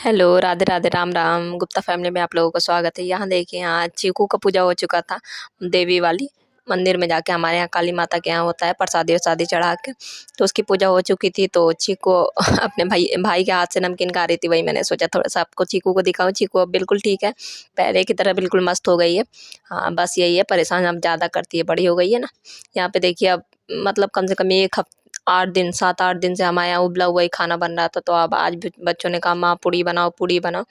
Hello, Radhe Radhe, Ram Ram. Gupta family में आप लोगों का स्वागत है। यहाँ देखिए, यहाँ चीकू का पूजा हो चुका था देवी वाली मंदिर में जाके। हमारे यहाँ काली माता के यहाँ होता है प्रसादी वरसादी चढ़ा के, तो उसकी पूजा हो चुकी थी। तो चीकू अपने भाई भाई के हाथ से नमकीन खा रही थी, वही मैंने सोचा थोड़ा सा आपको चीकू को दिखाऊं। चीकू अब बिल्कुल ठीक है, पहले की तरह बिल्कुल मस्त हो गई है। हाँ, बस यही है, परेशान अब ज़्यादा करती है, बड़ी हो गई है ना। यहाँ पे देखिए, अब मतलब कम से कम एक हफ्ते 8 दिन 7-8 दिन से हमारे यहाँ उबला हुआ ही खाना बन रहा था। तो अब आज भी बच्चों ने कहा माँ पूड़ी बनाओ पूड़ी बनाओ।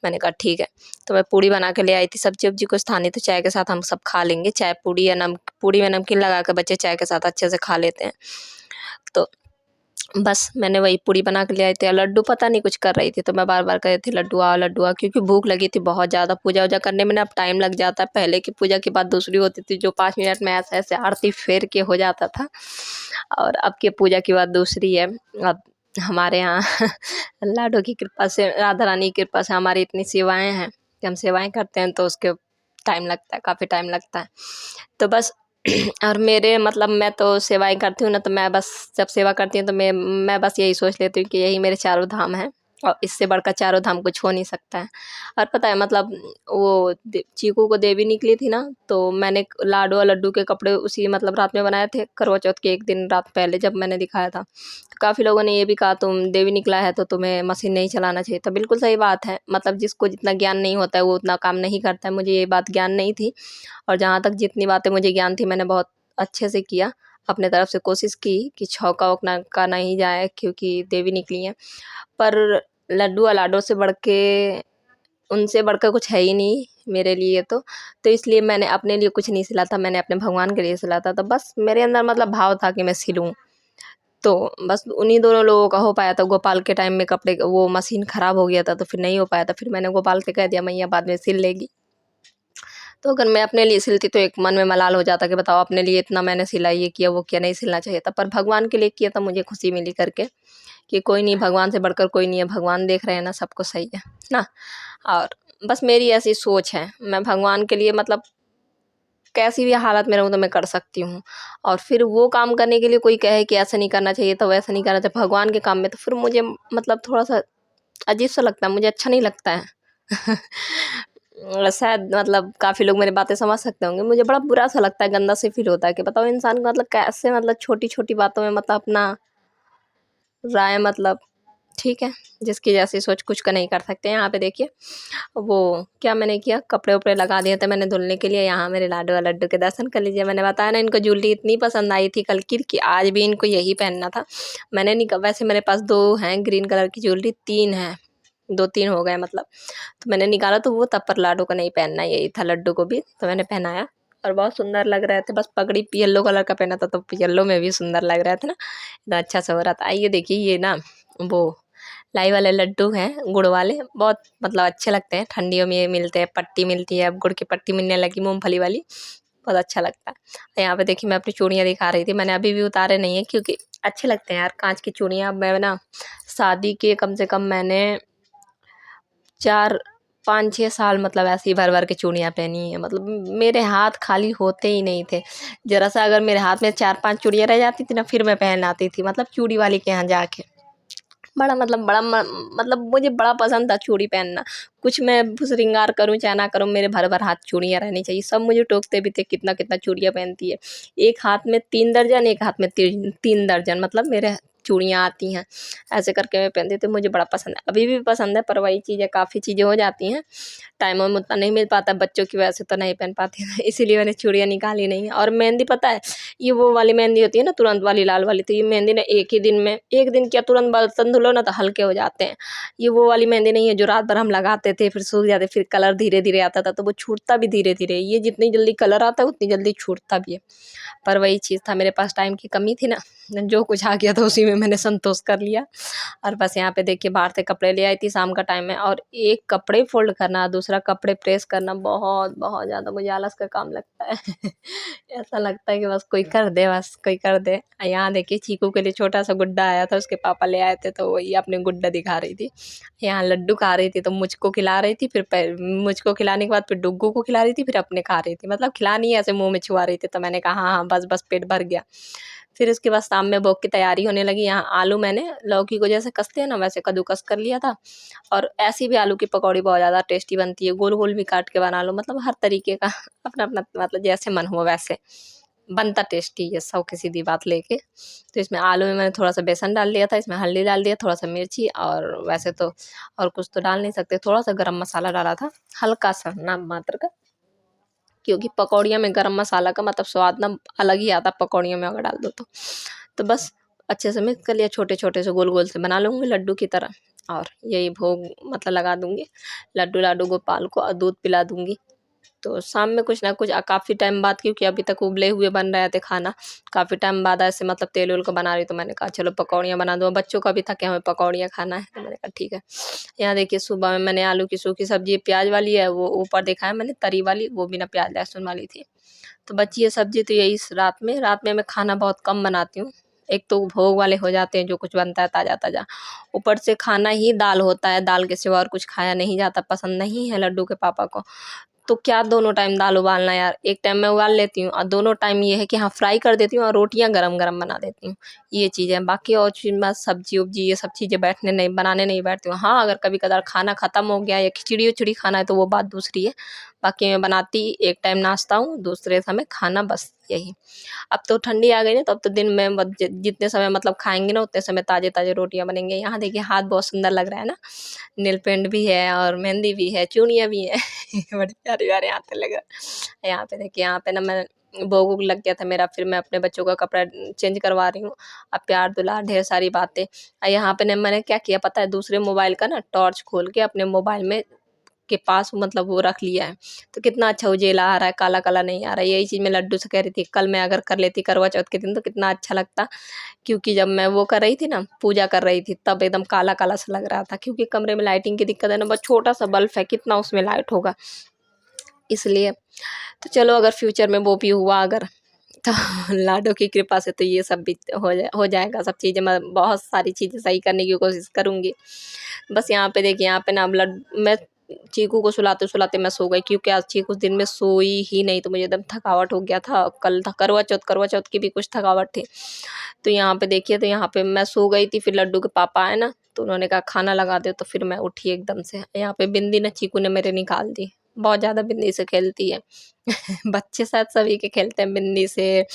मैंने कहा ठीक है। तो मैं पूड़ी बना के ले आई थी। सब्जी वब्जी कुछ था नहीं, तो चाय के साथ हम सब खा लेंगे। चाय पूड़ी या पूड़ी में नमकीन लगा के बच्चे चाय के साथ अच्छे से खा लेते हैं। तो बस मैंने वही पूड़ी बना के ले आई थी। लड्डू पता नहीं कुछ कर रही थी, तो मैं बार बार कह रही थी लड्डू आ, क्योंकि भूख लगी थी बहुत ज़्यादा। पूजा वूजा करने में ना अब टाइम लग जाता है। पहले की पूजा की बात दूसरी होती थी, जो 5 मिनट में ऐसे ऐसे आरती फेर के हो जाता था, और अब की पूजा की बात दूसरी है। अब हमारे यहाँ लाडो की कृपा से, राधा रानी की कृपा से हमारी इतनी सेवाएं हैं कि हम सेवाएं करते हैं, तो उसके टाइम लगता है, काफ़ी टाइम लगता है। तो बस और मेरे मतलब मैं तो सेवाएं करती हूँ ना, तो मैं बस जब सेवा करती हूँ तो मैं बस यही सोच लेती हूँ कि यही मेरे चारों धाम हैं, और इससे बढ़कर चारों धाम कुछ हो नहीं सकता है। और पता है मतलब वो चीकू को देवी निकली थी ना, तो मैंने लाडो और लड्डू के कपड़े उसी मतलब रात में बनाए थे, करवा चौथ के एक दिन रात पहले जब मैंने दिखाया था। तो काफ़ी लोगों ने ये भी कहा तुम देवी निकला है तो तुम्हें मशीन नहीं चलाना चाहिए। तो बिल्कुल सही बात है, मतलब जिसको जितना ज्ञान नहीं होता है वो उतना काम नहीं करता है। मुझे ये बात ज्ञान नहीं थी, और जहाँ तक जितनी बातें मुझे ज्ञान थी मैंने बहुत अच्छे से किया। अपने तरफ से कोशिश की कि छौका वोका का नहीं जाए, क्योंकि देवी निकली हैं। पर लड्डू और लाडो से बढ़ के, उनसे बढ़कर कुछ है ही नहीं मेरे लिए। तो इसलिए मैंने अपने लिए कुछ नहीं सिला था, मैंने अपने भगवान के लिए सिला था। तो बस मेरे अंदर मतलब भाव था कि मैं सिलूँ। तो बस उन्हीं दोनों लोगों का हो पाया था। गोपाल के टाइम में कपड़े वो मशीन ख़राब हो गया था, तो फिर नहीं हो पाया था। फिर मैंने गोपाल से कह दिया मैया बाद में सिल लेगी। तो अगर मैं अपने लिए सिलती तो एक मन में मलाल हो जाता कि बताओ अपने लिए इतना मैंने सिला, ये किया वो किया, नहीं सिलना चाहिए था। पर भगवान के लिए किया तो मुझे खुशी मिली करके कि कोई नहीं, भगवान से बढ़कर कोई नहीं है, भगवान देख रहे हैं ना, सबको सही है ना। और बस मेरी ऐसी सोच है, मैं भगवान के लिए मतलब कैसी भी हालत में रहूँ तो मैं कर सकती हूँ। और फिर वो काम करने के लिए कोई कहे कि ऐसा नहीं करना चाहिए तो वैसा नहीं करना चाहिए भगवान के काम में, तो फिर मुझे मतलब थोड़ा सा अजीब सा लगता है, मुझे अच्छा नहीं लगता है। शायद मतलब काफ़ी लोग मेरी बातें समझ सकते होंगे, मुझे बड़ा बुरा सा लगता है, गंदा से फील होता है कि बताओ इंसान को मतलब कैसे मतलब छोटी छोटी बातों में मतलब अपना राय मतलब ठीक है, जिसकी जैसी सोच कुछ का नहीं कर सकते। यहाँ पे देखिए वो क्या मैंने किया, कपड़े उपड़े लगा दिए थे मैंने धुलने के लिए। यहाँ मेरे लाडो और लड्डू के दर्शन कर लीजिए। मैंने बताया ना इनको ज्वेलरी इतनी पसंद आई थी कल की कि आज भी इनको यही पहनना था। मैंने वैसे मेरे पास 2 हैं ग्रीन कलर की ज्वेलरी, 3 हैं, 2-3 हो गए मतलब। तो मैंने निकाला तो वो तब, पर लाडो को नहीं पहनना, यही था लड्डू को भी, तो मैंने पहनाया और बहुत सुंदर लग रहे थे। बस पगड़ी येलो कलर का पहना था, तो येलो में भी सुंदर लग रहे थे ना, इतना अच्छा सा हो रहा था। आइए देखिए, ये ना वो लाई वाले लड्डू हैं गुड़ वाले, बहुत मतलब अच्छे लगते हैं। ठंडियों में ये मिलते हैं, पट्टी मिलती है, अब गुड़ की पट्टी मिलने लगी मूंगफली वाली, बहुत अच्छा लगता है। यहाँ पे देखिए मैं अपनी चूड़ियाँ दिखा रही थी, मैंने अभी भी उतारे नहीं है क्योंकि अच्छे लगते हैं यार कांच की चूड़ियाँ। मैं ना शादी के कम से कम मैंने 4-5-6 साल मतलब ऐसे ही भर भर के चूड़ियाँ पहनी है। मतलब मेरे हाथ खाली होते ही नहीं थे। ज़रा सा अगर मेरे हाथ में 4-5 चूड़ियाँ रह जाती थी ना, फिर मैं पहन आती थी मतलब चूड़ी वाली के यहाँ जाके। बड़ा मतलब मतलब मुझे बड़ा पसंद था चूड़ी पहनना। कुछ मैं श्रृंगार करूँ चाहे ना करूँ, मेरे भर भर हाथ चूड़ियाँ रहनी चाहिए। सब मुझे टोकते भी थे कितना कितना चूड़ियाँ पहनती है। एक हाथ में 3 दर्जन, एक हाथ में 3 दर्जन मतलब मेरे चूड़ियाँ आती हैं। ऐसे करके मैं पहनती थी, मुझे बड़ा पसंद है, अभी भी पसंद है। पर वही चीज़ है, काफ़ी चीज़ें हो जाती हैं, टाइम वाइम उतना नहीं मिल पाता, बच्चों की वजह से तो नहीं पहन पाती इसीलिए मैंने चूड़ियाँ निकाली नहीं है। और मेहंदी पता है, ये वो वाली मेहंदी होती है ना तुरंत वाली लाल वाली, तो ये मेहंदी ना एक ही दिन में, एक दिन क्या तुरंत बर्तन धुलो ना तो हल्के हो जाते हैं। ये वो वाली मेहंदी नहीं है जो रात भर हम लगाते थे फिर सूख जाते, फिर कलर धीरे धीरे आता था, तो वो छूटता भी धीरे धीरे। ये जितनी जल्दी कलर आता है उतनी जल्दी छूटता भी है। पर वही चीज़ था, मेरे पास टाइम की कमी थी ना, जो कुछ आ गया था उसी में मैंने संतोष कर लिया। और बस यहाँ पे देखिए बाहर से कपड़े ले आई थी शाम का टाइम में, और एक कपड़े फोल्ड करना, दूसरा कपड़े प्रेस करना बहुत बहुत ज़्यादा मुझे आलस का काम लगता है। ऐसा लगता है कि बस कोई कर दे, बस कोई कर दे। यहाँ देखिए चीकू के लिए छोटा सा गुड्डा आया था, उसके पापा ले आए थे, तो वही अपने गुड्डा दिखा रही थी। यहाँ लड्डू खा रही थी, तो मुझको खिला रही थी, फिर मुझको खिलाने के बाद फिर डुग्गू को खिला रही थी, फिर अपने खा रही थी, मतलब खिला नहीं ऐसे मुँह में छुआ रही थी। तो मैंने कहा हाँ हाँ बस बस पेट भर गया। फिर उसके बाद शाम में भोग की तैयारी होने लगी। यहाँ आलू मैंने लौकी को जैसे कसते हैं ना वैसे कद्दूकस कर लिया था, और ऐसी भी आलू की पकौड़ी बहुत ज़्यादा टेस्टी बनती है, गोल गोल भी काट के बना लो, मतलब हर तरीके का अपना अपना मतलब जैसे मन हो वैसे बनता टेस्टी है, सौ की सीधी बात लेके। तो इसमें आलू में मैंने थोड़ा सा बेसन डाल दिया था, इसमें हल्दी डाल दिया, थोड़ा सा मिर्ची, और वैसे तो और कुछ तो डाल नहीं सकते, थोड़ा सा गरम मसाला डाला था, हल्का सा नाम मात्र का, क्योंकि पकौड़ियों में गरम मसाला का मतलब स्वाद ना अलग ही आता पकौड़ियों में अगर डाल दो तो बस अच्छे से मिक्स कर लिया, छोटे छोटे से गोल गोल से बना लूँगी लड्डू की तरह, और यही भोग मतलब लगा दूँगी लड्डू लाडू गोपाल को, और दूध पिला दूँगी। तो शाम में कुछ ना कुछ काफ़ी टाइम बाद, क्योंकि अभी तक उबले हुए बन रहे थे खाना, काफ़ी टाइम बाद ऐसे मतलब तेल वेल को बना रही, तो मैंने कहा चलो पकौड़ियाँ बना दूँ, बच्चों का भी था कि हमें पकौड़ियाँ खाना है, तो मैंने कहा ठीक है। यहाँ देखिए सुबह में मैंने आलू की सूखी सब्जी प्याज वाली है, वो ऊपर देखा है मैंने तरी वाली, वो बिना प्याज लहसुन वाली थी। तो बची है सब्जी, तो यही रात में मैं खाना बहुत कम बनाती हूँ। एक तो भोग वाले हो जाते हैं जो कुछ बनता है ताज़ा ताज़ा, ऊपर से खाना ही दाल होता है, दाल के सिवा और कुछ खाया नहीं जाता, पसंद नहीं है लड्डू के पापा को। तो क्या दोनों टाइम दाल उबालना यार, एक टाइम मैं उबाल लेती हूँ, और दोनों टाइम ये है कि हाँ फ्राई कर देती हूँ और रोटियाँ गरम गरम बना देती हूँ। ये चीज़ें बाकी और चीज़ में सब्जी उब्जी ये सब चीज़ें बनाने नहीं बैठती हूँ। हाँ अगर कभी कदार खाना ख़त्म हो गया या खिचड़ी उचड़ी खाना है तो वो बात दूसरी है, बाकी मैं बनाती एक टाइम नाश्ता हूँ, दूसरे समय खाना, बस यही। अब तो ठंडी आ गई ना, तो अब तो दिन में जितने समय मतलब खाएंगे ना उतने समय ताज़े ताज़े रोटियाँ बनेंगे। यहाँ देखिए हाथ बहुत सुंदर लग रहा है ना, नेल पेंट भी है और मेहंदी भी है, चूड़ियाँ भी हैं। बड़ी प्यारे-प्यारे हाथ पे लग रहा है। यहाँ पे देखिए, यहाँ पे ना मैं भोग वोग लग गया था मेरा, फिर मैं अपने बच्चों का कपड़ा चेंज करवा रही हूँ। अब प्यार दुलार ढेर सारी बातें। यहाँ पे ना मैंने क्या किया पता है, दूसरे मोबाइल का ना टॉर्च खोल के अपने मोबाइल में के पास मतलब वो रख लिया है, तो कितना अच्छा उजेला आ रहा है, काला-काला नहीं आ रहा है। यही चीज़ मैं लड्डू से कह रही थी, कल मैं अगर कर लेती करवा चौथ के दिन तो कितना अच्छा लगता। क्योंकि जब मैं वो कर रही थी ना, पूजा कर रही थी, तब एकदम काला-काला सा लग रहा था, क्योंकि कमरे में लाइटिंग की दिक्कत है ना, बस छोटा-सा बल्ब है, कितना उसमें लाइट होगा, इसलिए। तो चलो अगर फ्यूचर में वो भी हुआ अगर, तो लाडो की कृपा से तो ये सब भी हो जाएगा, सब चीज़ें मैं बहुत सारी चीज़ें सही करने की कोशिश करूँगी। बस यहाँ पे देखिए, यहाँ पे ना मैं चीकू को सुलाते-सुलाते मैं सो गई, क्योंकि आज चीकू दिन में सोई ही नहीं, तो मुझे एकदम थकावट हो गया था। कल था करवा चौथ की भी कुछ थकावट थी। तो यहाँ पे देखिए, तो यहाँ पे मैं सो गई थी, फिर लड्डू के पापा आए ना, तो उन्होंने कहा खाना लगा दो, तो फिर मैं उठी एकदम से। यहाँ पे बिंदी ना चीकू ने मेरे निकाल दी, बहुत ज़्यादा बिंदी से खेलती है। बच्चे शायद सभी के खेलते हैं बिंदी से,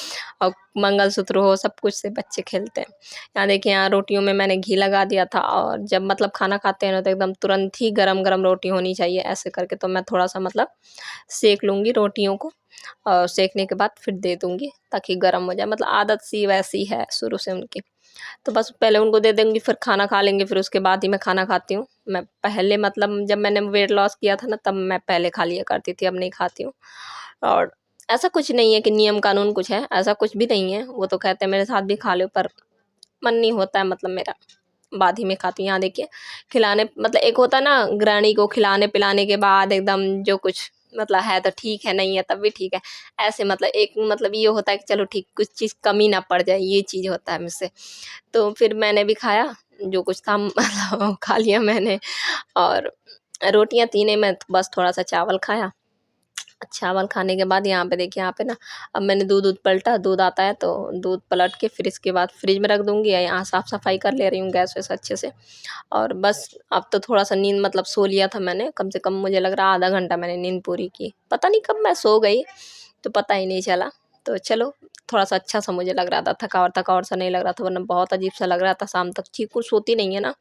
और मंगलसूत्र हो सब कुछ से बच्चे खेलते हैं। यहाँ देखिए, यहाँ रोटियों में मैंने घी लगा दिया था, और जब मतलब खाना खाते हैं ना तो एकदम तुरंत ही गरम-गरम रोटी होनी चाहिए, ऐसे करके तो मैं थोड़ा-सा मतलब सेक लूँगी रोटियों को, और सेकने के बाद फिर दे दूँगी ताकि गरम हो जाए, मतलब आदत सी वैसी है शुरू से उनकी। तो बस पहले उनको दे दूँगी, फिर खाना खा लेंगे, फिर उसके बाद ही मैं खाना खाती हूँ। मैं पहले मतलब जब मैंने वेट लॉस किया था ना, तब मैं पहले खा लिया करती थी, अब नहीं खाती हूँ। और ऐसा कुछ नहीं है कि नियम कानून कुछ है, ऐसा कुछ भी नहीं है। वो तो कहते हैं मेरे साथ भी खा लो, पर मन नहीं होता है मतलब मेरा, बाद ही में खाती हूँ। यहाँ देखिए, खिलाने मतलब एक होता है ना गृहिणी को खिलाने-पिलाने के बाद एकदम जो कुछ मतलब है तो ठीक है, नहीं है तब भी ठीक है। ऐसे मतलब एक मतलब ये होता है कि चलो ठीक, कुछ चीज़ कमी ना पड़ जाए, ये चीज़ होता है मुझसे। तो फिर मैंने भी खाया, जो कुछ था मतलब खा लिया मैंने, और रोटियाँ थी नहीं, मैं बस थोड़ा-सा चावल खाया। चावल खाने के बाद यहाँ पे देखिए, यहाँ पे ना अब मैंने दूध पलटा, दूध आता है तो दूध पलट के फिर इसके बाद फ्रिज में रख दूँगी, या यहाँ साफ़-सफ़ाई कर ले रही हूँ गैस वैस अच्छे से। और बस अब तो थोड़ा-सा नींद मतलब सो लिया था मैंने, कम से कम मुझे लग रहा है आधा घंटा मैंने नींद पूरी की। पता नहीं कब मैं सो गई, तो पता ही नहीं चला। तो चलो, थोड़ा-सा अच्छा-सा मुझे लग रहा था, थकावट-थकावट सा नहीं लग रहा था, वरना बहुत अजीब-सा लग रहा था शाम तक। चीकू सोती नहीं है ना,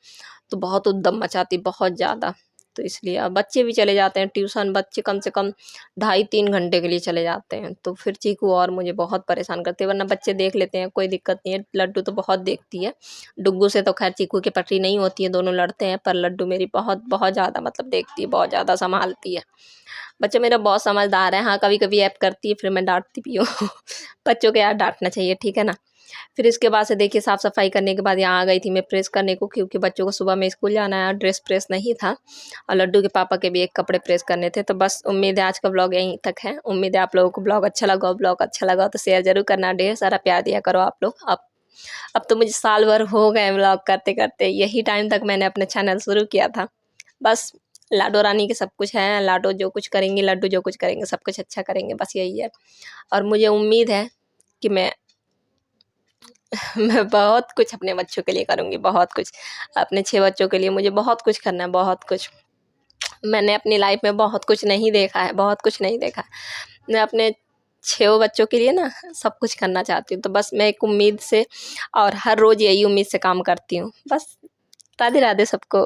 तो बहुत उद्दम मचाती, बहुत ज़्यादा। तो इसलिए अब बच्चे भी चले जाते हैं ट्यूशन, बच्चे कम से कम ढाई 3 घंटे के लिए चले जाते हैं, तो फिर चीकू और मुझे बहुत परेशान करती है, वरना बच्चे देख लेते हैं, कोई दिक्कत नहीं है। लड्डू तो बहुत देखती है, डुग्गू से तो खैर चीकू की पटरी नहीं होती है, दोनों लड़ते हैं, पर लड्डू मेरी बहुत बहुत ज़्यादा मतलब देखती है, बहुत ज़्यादा सँभालती है। बच्चा मेरा बहुत समझदार है। हाँ, कभी-कभी ऐप करती है, फिर मैं डाँटती भी हूँ। बच्चों को यार डाँटना चाहिए, ठीक है ना? फिर इसके बाद से देखिए साफ़ सफाई करने के बाद यहाँ आ गई थी मैं प्रेस करने को, क्योंकि बच्चों को सुबह में स्कूल जाना है और ड्रेस प्रेस नहीं था और लड्डू के पापा के भी एक कपड़े प्रेस करने थे। तो बस उम्मीद है आज का ब्लॉग यहीं तक है। उम्मीद है आप लोगों को ब्लॉग अच्छा लगा हो। ब्लॉग अच्छा लगा हो तो शेयर ज़रूर करना, ढेर सारा प्यार दिया करो आप लोग। अब तो मुझे साल भर हो गए ब्लॉग करते करते, यही टाइम तक मैंने अपना चैनल शुरू किया था। बस लाडो रानी के सब कुछ है, लाडो जो कुछ करेंगी, लड्डू जो कुछ करेंगे सब कुछ अच्छा करेंगे, बस यही है। और मुझे उम्मीद है कि मैं मैं बहुत कुछ अपने बच्चों के लिए करूँगी, बहुत कुछ। अपने 6 बच्चों के लिए मुझे बहुत कुछ करना है, बहुत कुछ। मैंने अपनी लाइफ में बहुत कुछ नहीं देखा है, बहुत कुछ नहीं देखा है। मैं अपने 6 बच्चों के लिए ना सब कुछ करना चाहती हूँ। तो बस मैं एक उम्मीद से और हर रोज़ यही उम्मीद से काम करती हूँ। बस राधे राधे सबको।